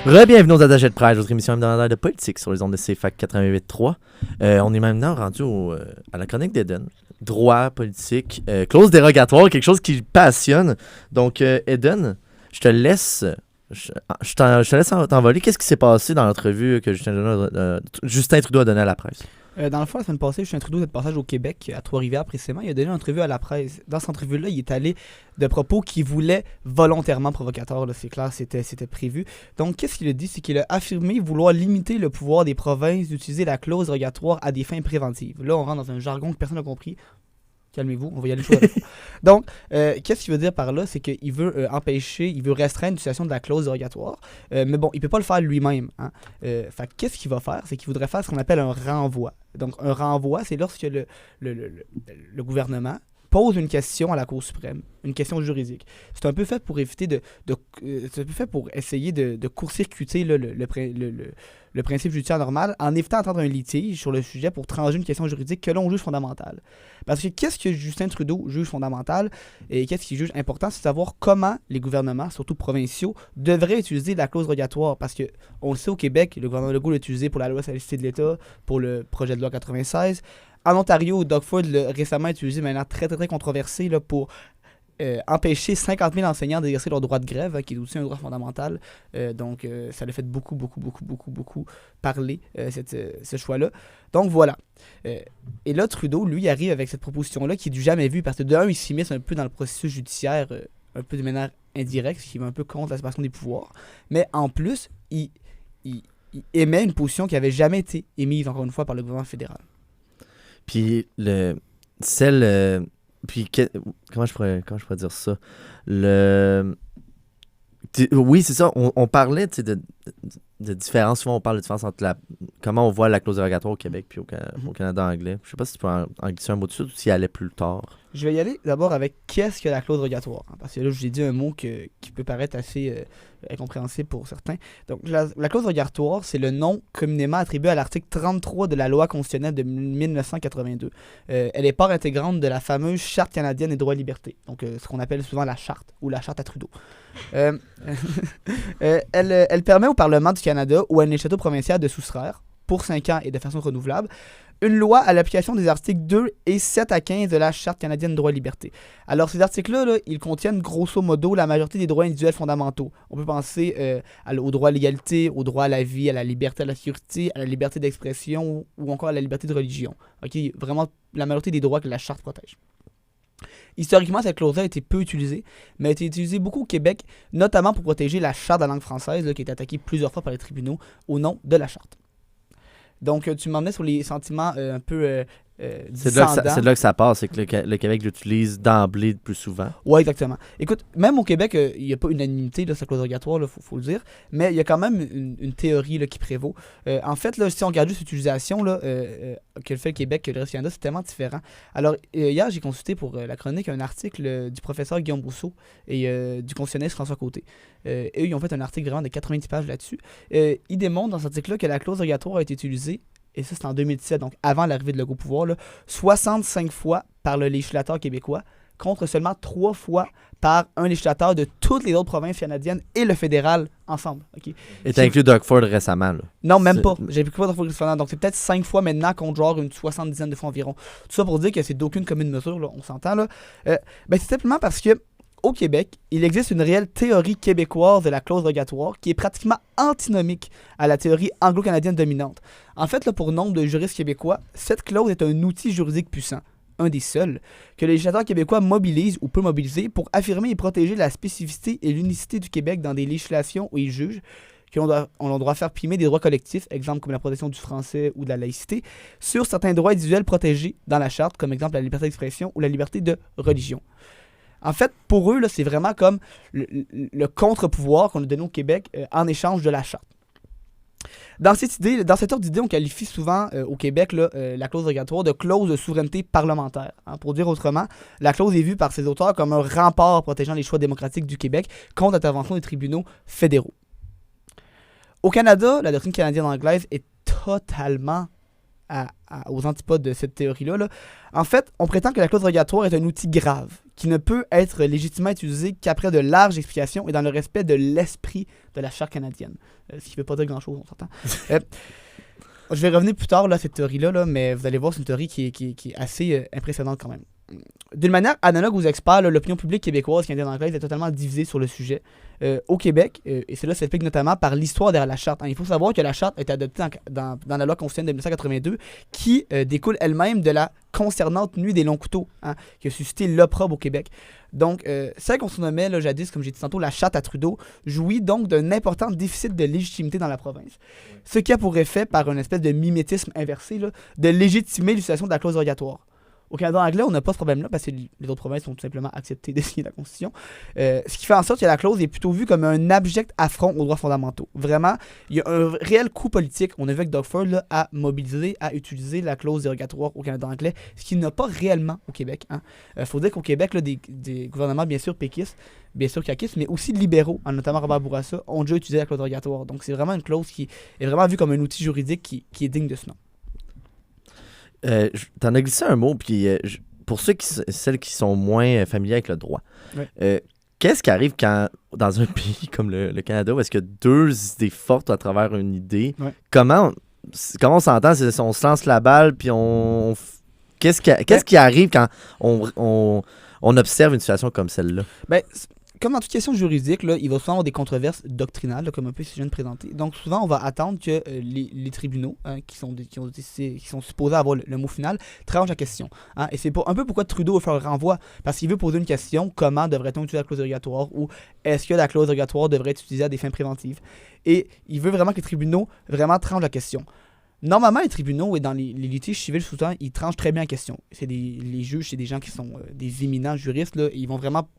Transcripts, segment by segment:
Re-bienvenue aux Attachés de presse, votre émission hebdomadaire de politique sur les ondes de CFAC 88.3. On est maintenant rendu à la chronique d'Eden. Droit, politique, clause dérogatoire, quelque chose qui passionne. Donc, Eden, je te laisse t'envoler. Qu'est-ce qui s'est passé dans l'entrevue que Justin Trudeau a donnée à la presse? Dans le fond, la semaine passée, Justin Trudeau était de passage au Québec, à Trois-Rivières précisément. Il a donné une entrevue à la presse. Dans cette entrevue-là, il est allé de propos qu'il voulait volontairement provocateurs. Là, c'est clair, c'était prévu. Donc, qu'est-ce qu'il a dit? C'est qu'il a affirmé vouloir limiter le pouvoir des provinces d'utiliser la clause dérogatoire à des fins préventives. Là, on rentre dans un jargon que personne n'a compris. Calmez-vous, on va y aller chose à la fois. Donc, qu'est-ce qu'il veut dire par là? C'est qu'il veut il veut restreindre l'utilisation de la clause dérogatoire. Mais bon, il ne peut pas le faire lui-même. Hein. Fait qu'est-ce qu'il va faire? C'est qu'il voudrait faire ce qu'on appelle un renvoi. Donc, un renvoi, c'est lorsque le gouvernement pose une question à la Cour suprême, une question juridique. C'est un peu fait pour éviter c'est un peu fait pour essayer de court-circuiter le principe judiciaire normal en évitant d'entendre un litige sur le sujet pour trancher une question juridique que l'on juge fondamentale. Parce que qu'est-ce que Justin Trudeau juge fondamental et qu'est-ce qu'il juge important, c'est de savoir comment les gouvernements, surtout provinciaux, devraient utiliser la clause dérogatoire. Parce qu'on le sait au Québec, le gouvernement Legault l'a utilisé pour la loi sur la laïcité de l'État, pour le projet de loi 96. En Ontario, Doug Ford l'a récemment utilisé de manière très, très, très controversée là, pour empêcher 50 000 enseignants d'exercer leur droit de grève, qui est aussi un droit fondamental. Donc, ça l'a fait beaucoup parler, ce choix-là. Donc, voilà. Et là, Trudeau, lui, arrive avec cette proposition-là qui est du jamais vu, parce que d'un, il s'immisce un peu dans le processus judiciaire, un peu de manière indirecte, ce qui va un peu contre la séparation des pouvoirs. Mais en plus, il émet une position qui n'avait jamais été émise, encore une fois, par le gouvernement fédéral. Puis comment je pourrais dire ça? Oui, c'est ça. On parlait de différence. Souvent, on parle de différence entre comment on voit la clause dérogatoire au Québec puis au Canada anglais. Je sais pas si tu peux en glisser un mot dessus ou s'il allait plus tard. Je vais y aller d'abord avec qu'est-ce que la clause dérogatoire. Hein, parce que là, je vous ai dit un mot qui peut paraître assez incompréhensible pour certains. Donc, la clause dérogatoire, c'est le nom communément attribué à l'article 33 de la loi constitutionnelle de 1982. Elle est part intégrante de la fameuse Charte canadienne des droits et libertés. Donc, ce qu'on appelle souvent la Charte ou la Charte à Trudeau. Elle permet au Parlement du Canada ou à un château provincial de soustraire, pour 5 ans et de façon renouvelable, une loi à l'application des articles 2 et 7 à 15 de la Charte canadienne des droits et libertés. Alors, ces articles-là, ils contiennent grosso modo la majorité des droits individuels fondamentaux. On peut penser au droit à l'égalité, au droit à la vie, à la liberté, à la sécurité, à la liberté d'expression ou encore à la liberté de religion. Okay? Vraiment, la majorité des droits que la Charte protège. Historiquement, cette clause-là a été peu utilisée, mais a été utilisée beaucoup au Québec, notamment pour protéger la Charte de la langue française, là, qui a été attaquée plusieurs fois par les tribunaux au nom de la Charte. Donc, tu m'emmenais sur les sentiments un peu discendants. C'est de là que ça passe, c'est que le Québec l'utilise d'emblée plus souvent. Oui, exactement. Écoute, même au Québec, il n'y a pas unanimité, là, cette clause dérogatoire, il faut le dire, mais il y a quand même une théorie là, qui prévaut. En fait, là, si on regarde juste l'utilisation que le fait le Québec, que le reste du Canada, c'est tellement différent. Alors, hier, j'ai consulté pour la chronique un article du professeur Guillaume Rousseau et du constitutionnaliste François Côté. Eux, ils ont fait un article vraiment de 90 pages là-dessus. Ils démontrent dans cet article-là que la clause dérogatoire a été utilisée, et ça c'est en 2017, donc avant l'arrivée de Legault au pouvoir, là, 65 fois par le législateur québécois, contre seulement 3 fois par un législateur de toutes les autres provinces canadiennes et le fédéral ensemble. Okay? Et t'as inclus Doug Ford récemment, là. Non, même pas. J'ai plus pas Doug Ford récemment, donc c'est peut-être 5 fois maintenant contre genre une 70aine de fois environ. Tout ça pour dire que c'est d'aucune commune mesure, là, on s'entend là. C'est simplement parce que au Québec, il existe une réelle théorie québécoise de la clause dérogatoire qui est pratiquement antinomique à la théorie anglo-canadienne dominante. En fait, là, pour nombre de juristes québécois, cette clause est un outil juridique puissant, un des seuls, que les législateurs québécois mobilisent ou peuvent mobiliser pour affirmer et protéger la spécificité et l'unicité du Québec dans des législations où ils jugent qu'on doit faire primer des droits collectifs, exemple comme la protection du français ou de la laïcité, sur certains droits individuels protégés dans la Charte, comme exemple la liberté d'expression ou la liberté de religion. En fait, pour eux, là, c'est vraiment comme le contre-pouvoir qu'on a donné au Québec en échange de la Charte. Dans cette ordre d'idée, on qualifie souvent au Québec la clause dérogatoire de clause de souveraineté parlementaire. Hein. Pour dire autrement, la clause est vue par ses auteurs comme un rempart protégeant les choix démocratiques du Québec contre l'intervention des tribunaux fédéraux. Au Canada, la doctrine canadienne anglaise est totalement aux antipodes de cette théorie-là. Là. En fait, on prétend que la clause dérogatoire est un outil grave qui ne peut être légitimement utilisé qu'après de larges explications et dans le respect de l'esprit de la Charte canadienne. Ce qui ne veut pas dire grand-chose, on s'entend. Je vais revenir plus tard là, à cette théorie-là, là, mais vous allez voir, c'est une théorie qui est assez impressionnante quand même. D'une manière analogue aux experts, là, l'opinion publique québécoise, canadienne-anglaise est totalement divisée sur le sujet. Au Québec, et cela s'explique notamment par l'histoire derrière la Charte. Il faut savoir que la Charte a été adoptée dans la loi constitutionnelle de 1982 qui découle elle-même de la concernante nuit des longs couteaux, qui a suscité l'opprobre au Québec. Donc, celle qu'on se nommait là, jadis, comme j'ai dit tantôt, la Charte à Trudeau, jouit donc d'un important déficit de légitimité dans la province. Ce qui a pour effet, par une espèce de mimétisme inversé, là, de légitimer l'utilisation de la clause dérogatoire. Au Canada anglais, on n'a pas ce problème-là parce que les autres provinces ont tout simplement accepté de signer la Constitution. Ce qui fait en sorte que la clause est plutôt vue comme un abject affront aux droits fondamentaux. Vraiment, il y a un réel coup politique. On a vu avec Doug Ford là, à mobiliser, à utiliser la clause dérogatoire au Canada anglais, ce qui n'a pas réellement au Québec. Faut dire qu'au Québec, là, des gouvernements bien sûr péquistes, bien sûr caquistes, mais aussi libéraux, notamment Robert Bourassa, ont déjà utilisé la clause dérogatoire. Donc c'est vraiment une clause qui est vraiment vue comme un outil juridique qui est digne de ce nom. T'en as glissé un mot, puis pour celles qui sont moins familiers avec le droit, qu'est-ce qui arrive quand, dans un pays comme le Canada, où est-ce qu'il y a deux idées fortes à travers une idée, comment on s'entend, on se lance la balle, puis qu'est-ce qui arrive quand on observe une situation comme celle-là? Ben, comme dans toute question juridique, là, il va souvent avoir des controverses doctrinales, là, comme un peu si je viens de présenter. Donc souvent, on va attendre que les tribunaux, qui sont supposés avoir le mot final, tranchent la question. Et c'est un peu pourquoi Trudeau veut faire un renvoi, parce qu'il veut poser une question, comment devrait-on utiliser la clause dérogatoire, ou est-ce que la clause dérogatoire devrait être utilisée à des fins préventives. Et il veut vraiment que les tribunaux vraiment tranchent la question. Normalement, les tribunaux et dans les litiges civils, souvent, ils tranchent très bien la question. Les juges, c'est des gens qui sont des éminents juristes. Là, ils vont vraiment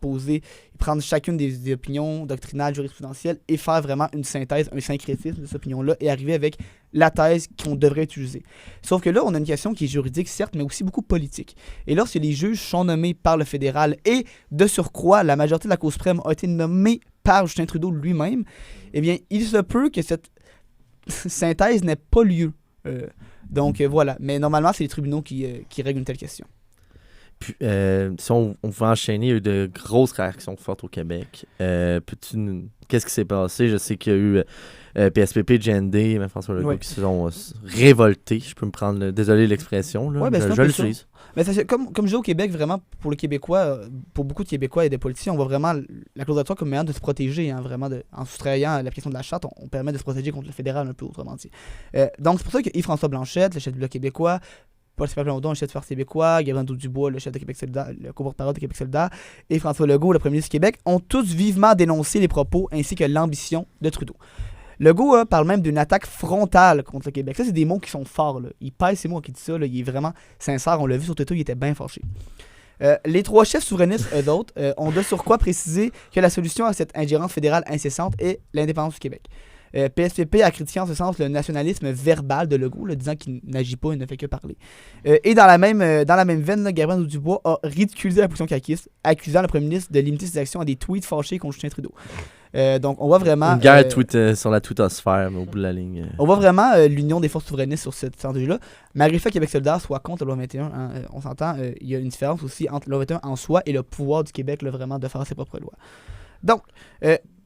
prendre chacune des opinions doctrinales, jurisprudentielles et faire vraiment une synthèse, un syncrétisme de cette opinion-là et arriver avec la thèse qu'on devrait utiliser. Sauf que là, on a une question qui est juridique, certes, mais aussi beaucoup politique. Et lorsque les juges sont nommés par le fédéral et, de surcroît, la majorité de la Cour suprême a été nommée par Justin Trudeau lui-même, eh bien, il se peut que cette synthèse n'ait pas lieu. Donc voilà, mais normalement c'est les tribunaux qui règlent une telle question. Puis, si on pouvait enchaîner, il y a eu de grosses réactions fortes au Québec. Qu'est-ce qui s'est passé? Je sais qu'il y a eu PSPP, GND, même François Legault qui se sont révoltés. Je peux me prendre, désolé l'expression, là. Je l'utilise. Mais comme je dis au Québec, vraiment, pour le Québécois, pour beaucoup de Québécois et des politiciens, on voit vraiment la clause dérogatoire comme moyen de se protéger, vraiment, en soustrayant l'application de la Charte, on permet de se protéger contre le fédéral un peu, autrement dit. Donc c'est pour ça que Yves-François Blanchet, le chef du Bloc québécois, Paul-Sébastien Plamondon, le chef du Parti québécois, Gabriel Nadeau-Dubois, le chef de Québec solidaire, le co-porte-parole de Québec solidaire, et François Legault, le premier ministre du Québec, ont tous vivement dénoncé les propos ainsi que l'ambition de Trudeau. Legault parle même d'une attaque frontale contre le Québec. Ça, c'est des mots qui sont forts. Là. Il pèse ces mots qui dit ça. Là. Il est vraiment sincère. On l'a vu sur Twitter, il était bien fâché. Les trois chefs souverainistes, eux autres, ont de surcroît précisé que la solution à cette ingérence fédérale incessante est l'indépendance du Québec. PSPP a critiqué en ce sens le nationalisme verbal de Legault, disant qu'il n'agit pas et ne fait que parler. Et dans la même veine, là, Gabriel Nadeau-Dubois a ridiculisé la position caquiste, accusant le premier ministre de limiter ses actions à des tweets fâchés contre Justin Trudeau. Donc on voit vraiment... Une guerre sur la twittosphère, mais au bout de la ligne. On voit vraiment l'union des forces souverainistes sur cette enjeu-là. Malgré le fait que Québec solidaire soit contre la loi 21, on s'entend, il y a une différence aussi entre la loi 21 en soi et le pouvoir du Québec là, vraiment de faire ses propres lois. Donc...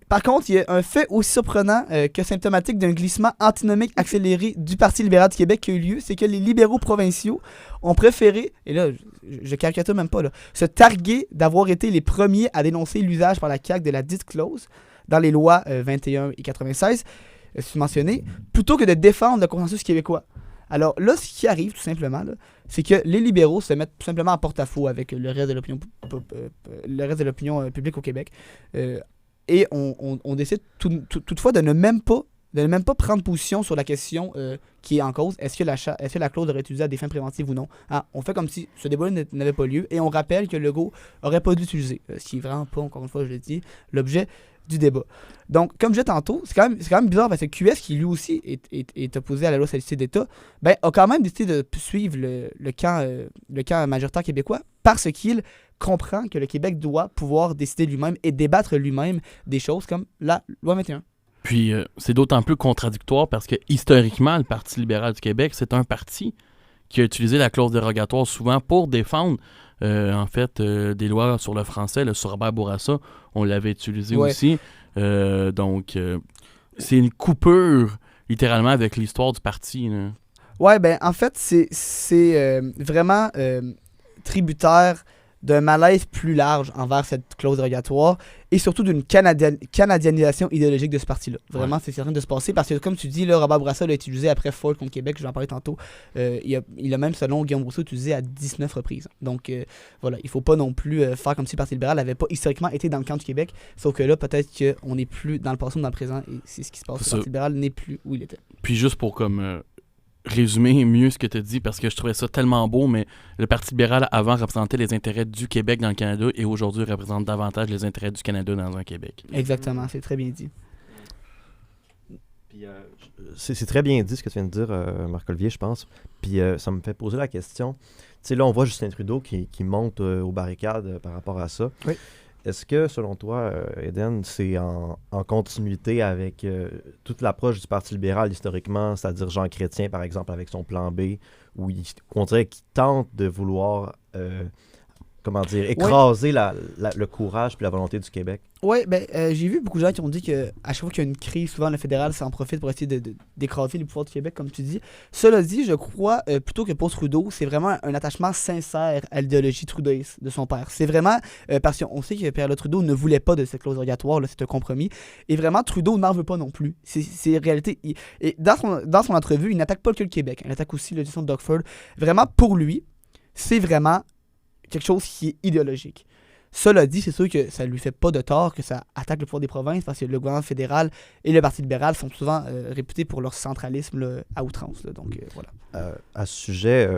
par contre, il y a un fait aussi surprenant que symptomatique d'un glissement antinomique accéléré du Parti libéral du Québec qui a eu lieu, c'est que les libéraux provinciaux ont préféré, et là, je caricature même pas, là, se targuer d'avoir été les premiers à dénoncer l'usage par la CAQ de la dite clause dans les lois 21 et 96, mentionnées, plutôt que de défendre le consensus québécois. Alors là, ce qui arrive tout simplement, là, c'est que les libéraux se mettent tout simplement en porte-à-faux avec le reste de l'opinion publique au Québec. Et on décide toutefois de ne même pas prendre position sur la question qui est en cause. Est-ce que la clause aurait été utilisée à des fins préventives ou non? On fait comme si ce débat n'avait pas lieu et on rappelle que Legault n'aurait pas dû l'utiliser. Ce qui n'est vraiment pas, encore une fois, je l'ai dit, l'objet du débat. Donc, comme je disais tantôt, c'est quand même bizarre parce que QS, qui lui aussi est opposé à la loi sur la laïcité d'État, a quand même décidé de suivre le camp majoritaire québécois parce qu'il comprend que le Québec doit pouvoir décider lui-même et débattre lui-même des choses comme la loi 21. Puis, c'est d'autant plus contradictoire parce que, historiquement, le Parti libéral du Québec, c'est un parti qui a utilisé la clause dérogatoire souvent pour défendre des lois sur le français. Là, sur Robert Bourassa, on l'avait utilisé aussi. Donc, c'est une coupure, littéralement, avec l'histoire du parti. Là. Ouais, ben en fait, c'est vraiment tributaire d'un malaise plus large envers cette clause dérogatoire et surtout d'une canadianisation idéologique de ce parti-là. Vraiment, c'est certain de se passer parce que, comme tu dis, là, Robert Bourassa l'a utilisé après Ford contre Québec, je vais en parler tantôt. Il a même, selon Guillaume Rousseau, utilisé à 19 reprises. Donc, voilà, il ne faut pas non plus faire comme si le Parti libéral n'avait pas historiquement été dans le camp du Québec, sauf que là, peut-être qu'on n'est plus dans le passé ou dans le présent et c'est ce qui se passe. Le Parti libéral n'est plus où il était. Puis juste pour comme... résumer mieux ce que tu as dit parce que je trouvais ça tellement beau, mais le Parti libéral avant représentait les intérêts du Québec dans le Canada et aujourd'hui représente davantage les intérêts du Canada dans un Québec. Exactement, c'est très bien dit. Puis, c'est très bien dit ce que tu viens de dire, Marc-Olivier, je pense. Puis ça me fait poser la question. Tu sais, là, on voit Justin Trudeau qui monte aux barricades par rapport à ça. Oui. Est-ce que, selon toi, Eden, c'est en continuité avec toute l'approche du Parti libéral historiquement, c'est-à-dire Jean Chrétien, par exemple, avec son plan B, où on dirait qu'il tente de vouloir, écraser le courage et la volonté du Québec? Oui, ben, j'ai vu beaucoup de gens qui ont dit qu'à chaque fois qu'il y a une crise, souvent le fédéral s'en profite pour essayer d'écraser les pouvoirs du Québec, comme tu dis. Cela dit, je crois, plutôt que pour Trudeau, c'est vraiment un attachement sincère à l'idéologie trudeauiste de son père. C'est vraiment, parce qu'on sait que Pierre Trudeau ne voulait pas de cette clause dérogatoire, là, c'est un compromis, et vraiment, Trudeau n'en veut pas non plus. C'est réalité. Et dans son entrevue, il n'attaque pas que le Québec, il attaque aussi la gestion de Doug Ford. Vraiment, pour lui, c'est vraiment quelque chose qui est idéologique. Cela dit, c'est sûr que ça lui fait pas de tort que ça attaque le pouvoir des provinces parce que le gouvernement fédéral et le Parti libéral sont souvent réputés pour leur centralisme là, à outrance. Là, donc, voilà. À ce sujet,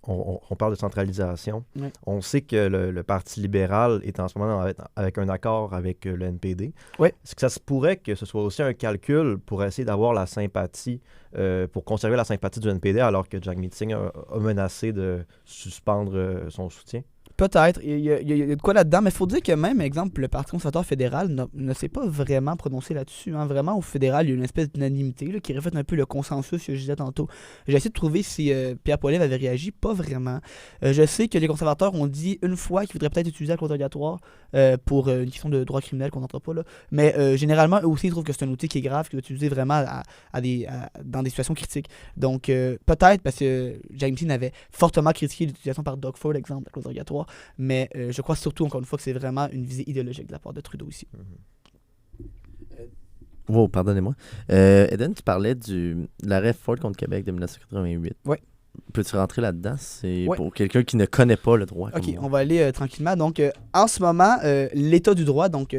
on parle de centralisation. Oui. On sait que le Parti libéral est en ce moment avec un accord avec le NPD. Oui. Est-ce que ça se pourrait que ce soit aussi un calcul pour essayer d'avoir la sympathie, pour conserver la sympathie du NPD alors que Jack Meeting a menacé de suspendre son soutien? Peut-être, il y a de quoi là-dedans, mais il faut dire que même, exemple, le Parti conservateur fédéral ne s'est pas vraiment prononcé là-dessus. Hein. Vraiment, au fédéral, il y a une espèce d'unanimité là, qui reflète un peu le consensus que je disais tantôt. J'ai essayé de trouver si Pierre Poilievre avait réagi, pas vraiment. Je sais que les conservateurs ont dit une fois qu'ils voudraient peut-être utiliser la clause dérogatoire pour une question de droit criminel qu'on n'entend pas, là. Mais généralement, eux aussi, ils trouvent que c'est un outil qui est grave, qui doit être utilisé vraiment dans des situations critiques. Donc, peut-être parce que James Dean avait fortement critiqué l'utilisation par Doug Ford, exemple, de la clause dérogatoire. Mais je crois surtout, encore une fois, que c'est vraiment une visée idéologique de la part de Trudeau ici. Wow, pardonnez-moi. Eden, tu parlais de l'arrêt Ford contre Québec de 1988. Oui. Peux-tu rentrer là-dedans? C'est Ouais. pour quelqu'un qui ne connaît pas le droit. OK, comme moi. on va aller tranquillement. Donc, en ce moment, l'état du droit, donc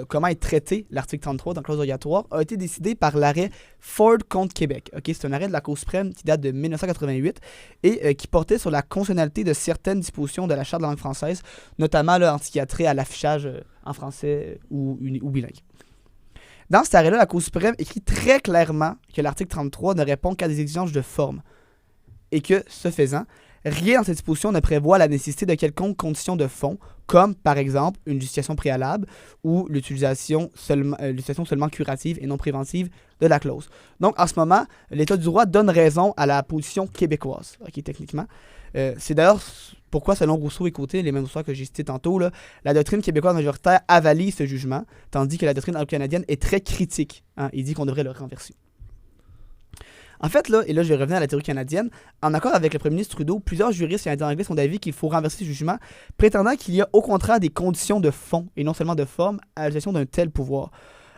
comment est traité l'article 33 dans la clause dérogatoire, a été décidé par l'arrêt Ford contre Québec. OK, c'est un arrêt de la Cour suprême qui date de 1988 et qui portait sur la constitutionnalité de certaines dispositions de la Charte de la langue française, notamment là, en ce qui a trait à l'affichage en français ou bilingue. Dans cet arrêt-là, la Cour suprême écrit très clairement que l'article 33 ne répond qu'à des exigences de forme et que, ce faisant, rien dans cette disposition ne prévoit la nécessité de quelconque condition de fond, comme, par exemple, une justification préalable ou l'utilisation seulement curative et non préventive de la clause. Donc, en ce moment, l'état du droit donne raison à la position québécoise, OK, techniquement. C'est d'ailleurs pourquoi, selon Rousseau et Côté, les mêmes histoires que j'ai citées tantôt, là, la doctrine québécoise majoritaire avalise ce jugement, tandis que la doctrine anglo-canadienne est très critique. Hein, il dit qu'on devrait le renverser. En fait, là, et là je vais revenir à la théorie canadienne, en accord avec le premier ministre Trudeau, plusieurs juristes canadiens anglais sont d'avis qu'il faut renverser ce jugement, prétendant qu'il y a au contraire des conditions de fond, et non seulement de forme, à la gestion d'un tel pouvoir.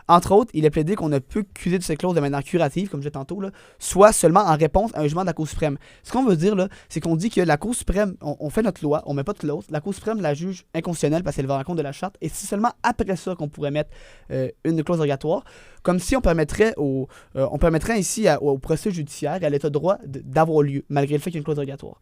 Entre autres, il est plaidé qu'on ne peut qu'user de cette clause de manière curative, comme je disais tantôt, là, soit seulement en réponse à un jugement de la Cour suprême. Ce qu'on veut dire, là, c'est qu'on dit que la Cour suprême, on fait notre loi, on met pas de clause, la Cour suprême la juge inconstitutionnelle parce qu'elle va en compte de la charte, et c'est seulement après ça qu'on pourrait mettre une clause dérogatoire, comme si on permettrait ici au procès judiciaire et à l'état de droit d'avoir lieu, malgré le fait qu'il y ait une clause dérogatoire.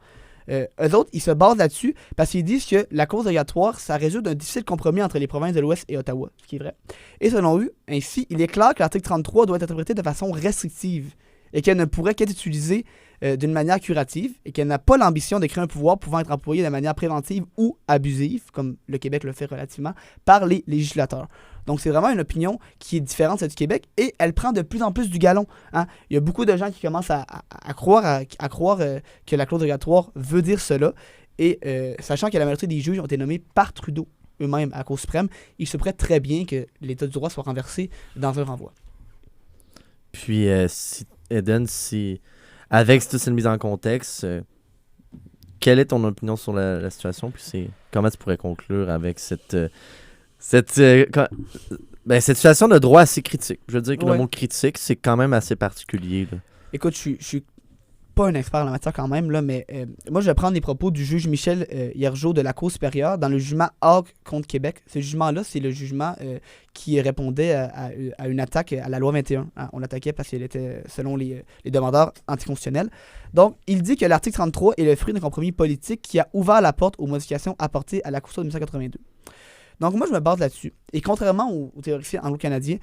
Eux autres, ils se basent là-dessus parce qu'ils disent que la clause dérogatoire, ça résulte d'un difficile compromis entre les provinces de l'Ouest et Ottawa, ce qui est vrai. Et selon eux, ainsi, il est clair que l'article 33 doit être interprété de façon restrictive et qu'elle ne pourrait qu'être utilisée d'une manière curative et qu'elle n'a pas l'ambition de créer un pouvoir pouvant être employé de manière préventive ou abusive, comme le Québec le fait relativement, par les législateurs. Donc, c'est vraiment une opinion qui est différente de celle du Québec et elle prend de plus en plus du galon. Hein? Il y a beaucoup de gens qui commencent à croire que la clause dérogatoire veut dire cela. Et sachant que la majorité des juges ont été nommés par Trudeau eux-mêmes à la Cour suprême, il se pourrait très bien que l'état du droit soit renversé dans un renvoi. Puis, Eden, avec toute cette mise en contexte, quelle est ton opinion sur la situation? Puis comment tu pourrais conclure avec cette situation de droit assez critique? Je veux dire que le mot critique, c'est quand même assez particulier. Là. Écoute, je suis pas un expert en la matière quand même, là, mais moi, je vais prendre les propos du juge Michel Hiergeau de la Cour supérieure dans le jugement Hague contre Québec. Ce jugement-là, c'est le jugement qui répondait à une attaque à la loi 21. Hein. On l'attaquait parce qu'elle était, selon les demandeurs, anticonstitutionnelle. Donc, il dit que l'article 33 est le fruit d'un compromis politique qui a ouvert la porte aux modifications apportées à la Constitution de 1982. Donc, moi, je me base là-dessus. Et contrairement aux théoriciens anglo-canadiens,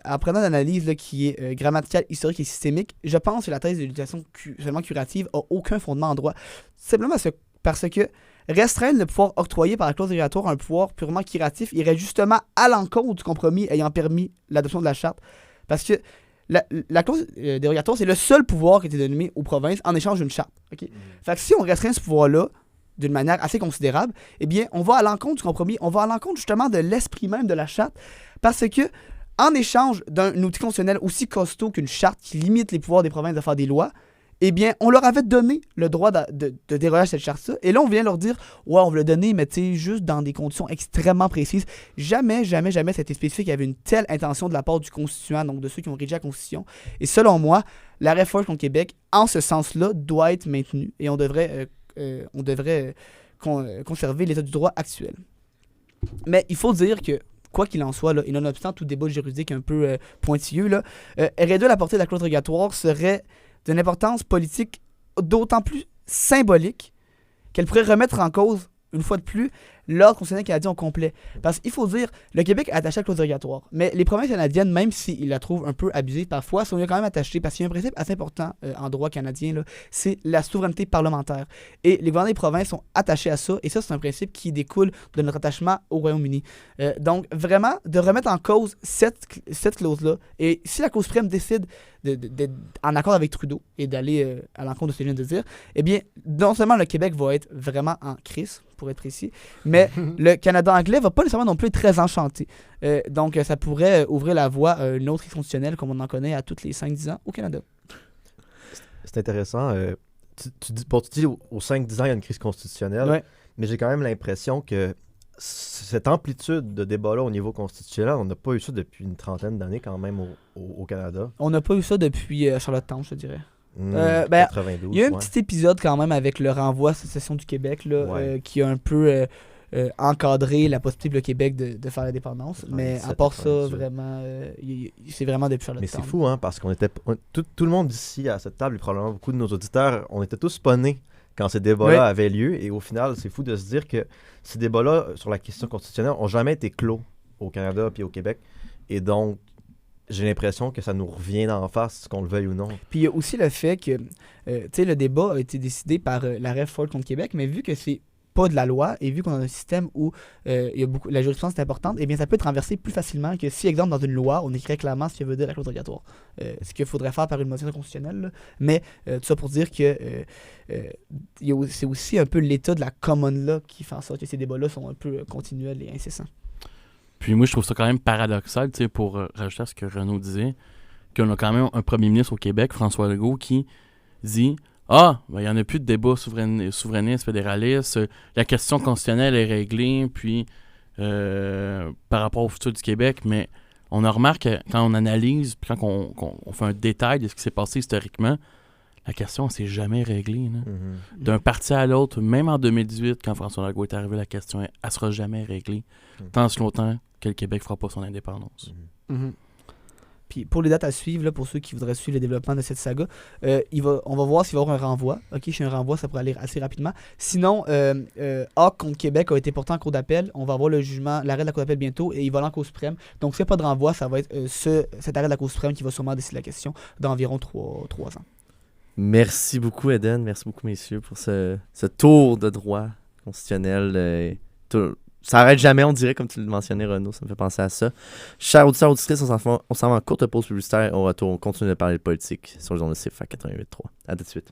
en prenant l'analyse qui est grammaticale, historique et systémique, je pense que la thèse de l'utilisation seulement curative n'a aucun fondement en droit. Simplement parce que restreindre le pouvoir octroyé par la clause dérogatoire à un pouvoir purement curatif irait justement à l'encontre du compromis ayant permis l'adoption de la charte. Parce que la clause dérogatoire, c'est le seul pouvoir qui était donné aux provinces en échange d'une charte. Okay? Fait que si on restreint ce pouvoir-là d'une manière assez considérable, eh bien, on va à l'encontre du compromis, on va à l'encontre justement de l'esprit même de la charte, parce que en échange d'un outil constitutionnel aussi costaud qu'une charte qui limite les pouvoirs des provinces de faire des lois, eh bien, on leur avait donné le droit de déroger à cette charte-là. Et là, on vient leur dire, ouais, on veut le donner, mais tu sais, juste dans des conditions extrêmement précises. Jamais, c'était spécifique. Il y avait une telle intention de la part du constituant, donc de ceux qui ont rédigé la Constitution. Et selon moi, la réforme contre Québec, en ce sens-là, doit être maintenue. Et on devrait conserver l'état du droit actuel. Mais il faut dire que, quoi qu'il en soit, là, et nonobstant tout débat juridique un peu pointilleux, là, réduire la portée de la clause dérogatoire serait d'une importance politique d'autant plus symbolique qu'elle pourrait remettre en cause, une fois de plus, l'ordre constitutionnel canadien au complet. Parce qu'il faut dire, le Québec est attaché à la clause dérogatoire, mais les provinces canadiennes, même s'ils la trouvent un peu abusive parfois, sont quand même attachées, parce qu'il y a un principe assez important en droit canadien, là, c'est la souveraineté parlementaire. Et les gouvernements des provinces sont attachés à ça, et ça, c'est un principe qui découle de notre attachement au Royaume-Uni. Donc, vraiment, de remettre en cause cette clause-là, et si la Cour suprême décide d'être en accord avec Trudeau et d'aller à l'encontre de ce que je viens de dire, eh bien, non seulement le Québec va être vraiment en crise, pour être précis, mais le Canada anglais va pas nécessairement non plus être très enchanté. Donc, ça pourrait ouvrir la voie à une autre crise constitutionnelle comme on en connaît à tous les 5-10 ans au Canada. C'est intéressant. Tu dis aux 5-10 ans, il y a une crise constitutionnelle, mais j'ai quand même l'impression que cette amplitude de débat-là au niveau constitutionnel, on n'a pas eu ça depuis une trentaine d'années quand même au Canada. On n'a pas eu ça depuis Charlottetown, je te dirais. 92, il y a un petit épisode quand même avec le renvoi à la Sécession du Québec là, qui a un peu encadré la possibilité pour le Québec de faire l'indépendance. Mais à part ça, vraiment, c'est vraiment depuis Charlottetown. Mais c'est fou, hein, parce qu'on était tout le monde ici à cette table, et probablement beaucoup de nos auditeurs, on était tous pas nés quand ces débats-là avaient lieu. Et au final, c'est fou de se dire que ces débats-là sur la question constitutionnelle n'ont jamais été clos au Canada puis au Québec. Et donc, j'ai l'impression que ça nous revient d'en face, qu'on le veuille ou non. Puis il y a aussi le fait que le débat a été décidé par l'arrêt Ford contre Québec, mais vu que c'est pas de la loi et vu qu'on a un système où la jurisprudence est importante, eh bien ça peut être renversé plus facilement que si, exemple, dans une loi, on écrit clairement ce que veut dire la clause dérogatoire. Ce qu'il faudrait faire par une motion constitutionnelle. Là. Mais tout ça pour dire que c'est aussi un peu l'état de la common law qui fait en sorte que ces débats-là sont un peu continuels et incessants. Puis moi, je trouve ça quand même paradoxal, pour rajouter à ce que Renaud disait, qu'on a quand même un premier ministre au Québec, François Legault, qui dit « Ah, il n'y en a plus de débat souverainiste, fédéraliste, la question constitutionnelle est réglée, puis par rapport au futur du Québec, mais on a remarqué que quand on analyse, puis quand on fait un détail de ce qui s'est passé historiquement, la question, elle s'est jamais réglée. Là. Mm-hmm. D'un parti à l'autre, même en 2018, quand François Legault est arrivé, la question, elle ne sera jamais réglée, tant si longtemps que le Québec ne fera pas son indépendance. Mm-hmm. Puis pour les dates à suivre, là, pour ceux qui voudraient suivre le développement de cette saga, on va voir s'il va y avoir un renvoi. Ok, chez un renvoi, ça pourrait aller assez rapidement. Sinon, Hawk contre Québec a été porté en cour d'appel. On va avoir le jugement, l'arrêt de la cour d'appel bientôt et il va aller en Cour suprême. Donc s'il n'y a pas de renvoi, ça va être cet arrêt de la Cour suprême qui va sûrement décider la question d'environ 3 ans. Merci beaucoup, Eden. Merci beaucoup, messieurs, pour ce tour de droit constitutionnel. Ça n'arrête jamais, on dirait, comme tu le mentionnais, Renaud. Ça me fait penser à ça. Chers auditeurs, auditrices, on s'en va en courte pause publicitaire. Au retour, on continue de parler de politique sur les ondes de CFAC 88.3. À tout de suite.